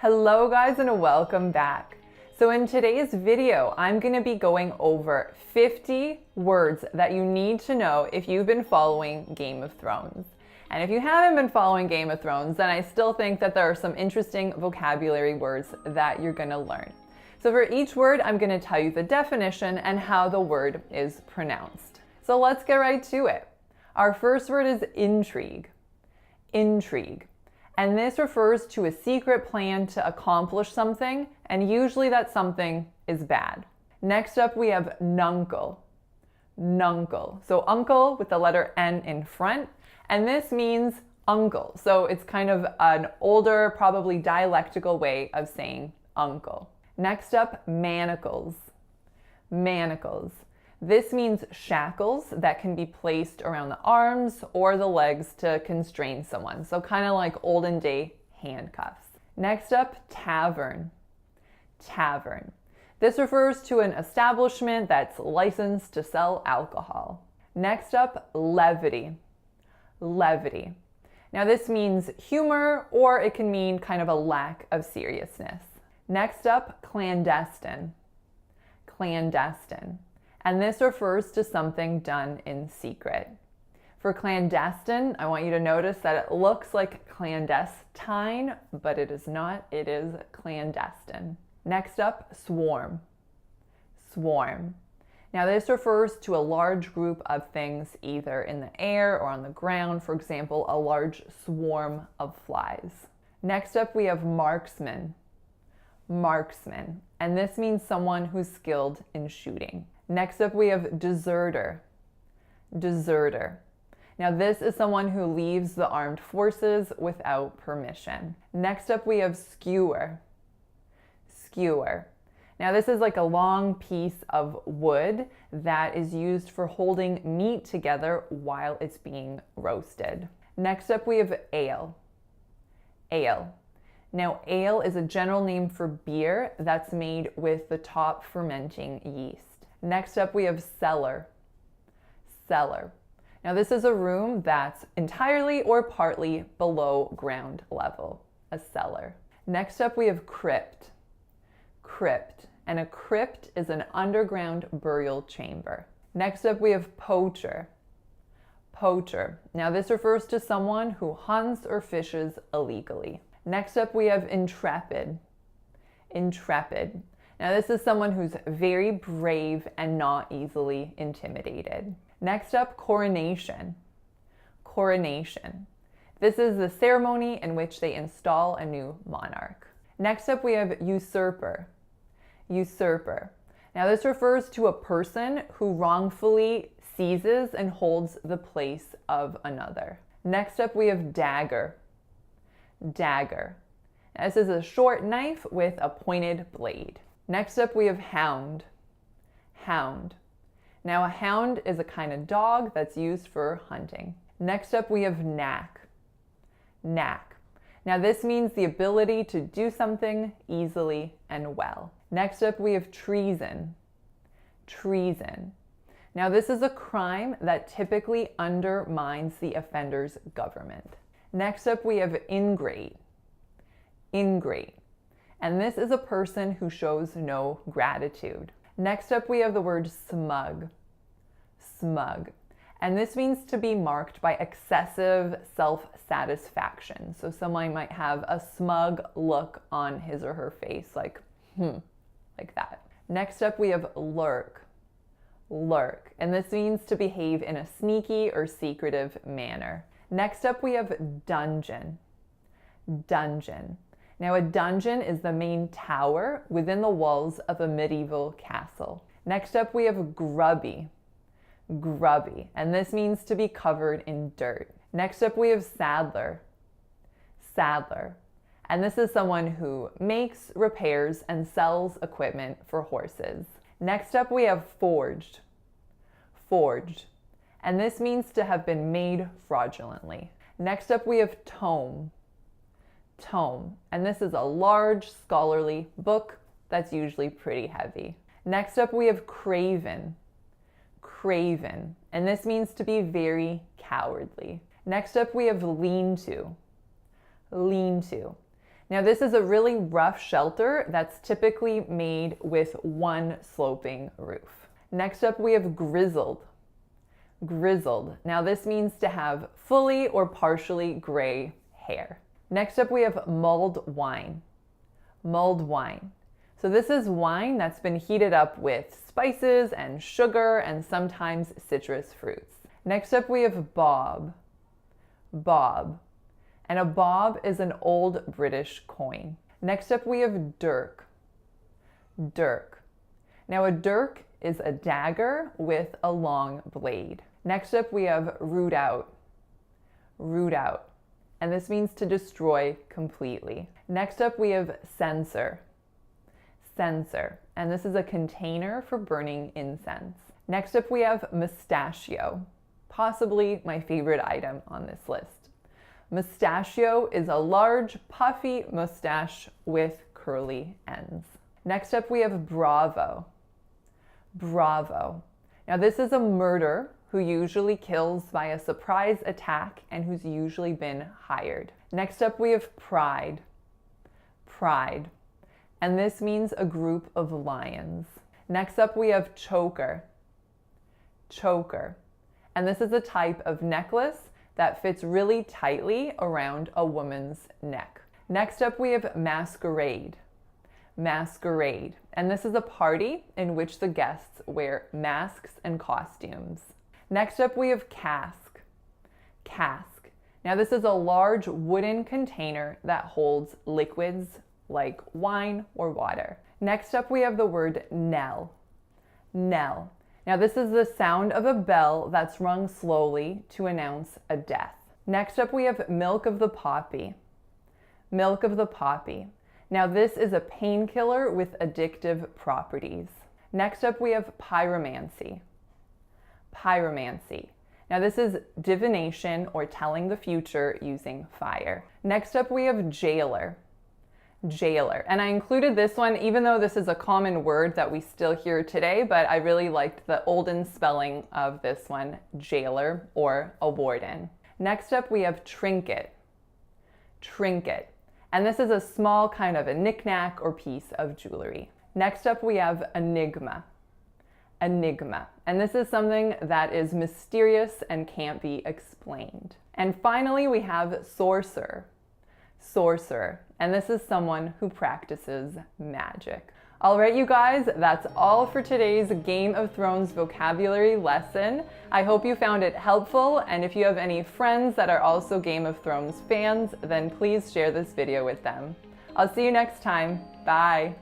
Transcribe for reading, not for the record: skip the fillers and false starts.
Hello guys and welcome back. So in today's video, I'm going to be going over 50 words that you need to know if you've been following Game of Thrones. And if you haven't been following Game of Thrones, then I still think that there are some interesting vocabulary words that you're going to learn. So for each word, I'm going to tell you the definition and how the word is pronounced. So let's get right to it. Our first word is intrigue. Intrigue. And this refers to a secret plan to accomplish something, and usually that something is bad. Next up, we have nuncle. Nuncle. So uncle with the letter N in front, and this means uncle. So it's kind of an older, probably dialectical way of saying uncle. Next up, manacles. Manacles. This means shackles that can be placed around the arms or the legs to constrain someone. So kind of like olden day handcuffs. Next up, tavern. Tavern. This refers to an establishment that's licensed to sell alcohol. Next up, levity. Levity. Now this means humor, or it can mean kind of a lack of seriousness. Next up, clandestine. Clandestine. And this refers to something done in secret. For clandestine, I want you to notice that it looks like clandestine, but it is not. It is clandestine. Next up, swarm. Swarm. Now this refers to a large group of things either in the air or on the ground. For example, a large swarm of flies. Next up, we have marksman. Marksman. And this means someone who's skilled in shooting. Next up, we have deserter. Deserter. Now this is someone who leaves the armed forces without permission. Next up, we have skewer. Skewer. Now this is like a long piece of wood that is used for holding meat together while it's being roasted. Next up, we have ale. Ale. Now ale is a general name for beer that's made with the top fermenting yeast. Next up, we have cellar. Cellar. Now this is a room that's entirely or partly below ground level, a cellar. Next up, we have crypt. Crypt. And a crypt is an underground burial chamber. Next up, we have poacher. Poacher. Now this refers to someone who hunts or fishes illegally. Next up, we have intrepid. Intrepid. Now this is someone who's very brave and not easily intimidated. Next up, coronation. Coronation. This is the ceremony in which they install a new monarch. Next up, we have usurper. Usurper. Now this refers to a person who wrongfully seizes and holds the place of another. Next up, we have dagger. Dagger. Now, this is a short knife with a pointed blade. Next up, we have hound. Hound. Now a hound is a kind of dog that's used for hunting. Next up, we have knack. Knack. Now this means the ability to do something easily and well. Next up, we have treason. Treason. Now this is a crime that typically undermines the offender's government. Next up, we have ingrate. Ingrate. And this is a person who shows no gratitude. Next up, we have the word smug. Smug. And this means to be marked by excessive self-satisfaction. So someone might have a smug look on his or her face, like that. Next up, we have lurk. Lurk. And this means to behave in a sneaky or secretive manner. Next up, we have dungeon. Dungeon. Now a dungeon is the main tower within the walls of a medieval castle. Next up, we have grubby. Grubby. And this means to be covered in dirt. Next up, we have saddler. Saddler. And this is someone who makes, repairs, and sells equipment for horses. Next up, we have forged. Forged. And this means to have been made fraudulently. Next up, we have tome. Tome. And this is a large scholarly book that's usually pretty heavy. Next up, we have craven. Craven. And this means to be very cowardly. Next up, we have lean-to. Lean-to. Now this is a really rough shelter that's typically made with one sloping roof. Next up we have grizzled. Grizzled. Now this means to have fully or partially gray hair. Next up we have mulled wine. Mulled wine. So this is wine that's been heated up with spices and sugar and sometimes citrus fruits. Next up we have bob. Bob. And a bob is an old British coin. Next up we have dirk. Dirk. Now a dirk is a dagger with a long blade. Next up we have root out. Root out. And this means to destroy completely. Next up we have censer. Censer. And this is a container for burning incense. Next up we have mustachio. Possibly my favorite item on this list. Mustachio is a large, puffy mustache with curly ends. Next up we have bravo. Bravo. Now this is a murderer who usually kills by a surprise attack and who's usually been hired. Next up we have pride. Pride. And this means a group of lions. Next up we have choker. Choker. And this is a type of necklace that fits really tightly around a woman's neck. Next up we have masquerade. Masquerade. And this is a party in which the guests wear masks and costumes. Next up we have cask. Cask. Now this is a large wooden container that holds liquids like wine or water. Next up we have the word knell. Knell. Now this is the sound of a bell that's rung slowly to announce a death. Next up we have milk of the poppy. Milk of the poppy. Now this is a painkiller with addictive properties. Next up we have pyromancy. Pyromancy. Now this is divination or telling the future using fire. Next up we have jailer. Jailer. And I included this one even though this is a common word that we still hear today, but I really liked the olden spelling of this one, jailer or a warden. Next up we have trinket. Trinket. And this is a small kind of a knickknack or piece of jewelry. Next up we have enigma. Enigma. And this is something that is mysterious and can't be explained. And finally we have sorcerer. Sorcerer. And this is someone who practices magic. All right, you guys, that's all for today's Game of Thrones vocabulary lesson. I hope you found it helpful, and if you have any friends that are also Game of Thrones fans, then please share this video with them. I'll see you next time. Bye.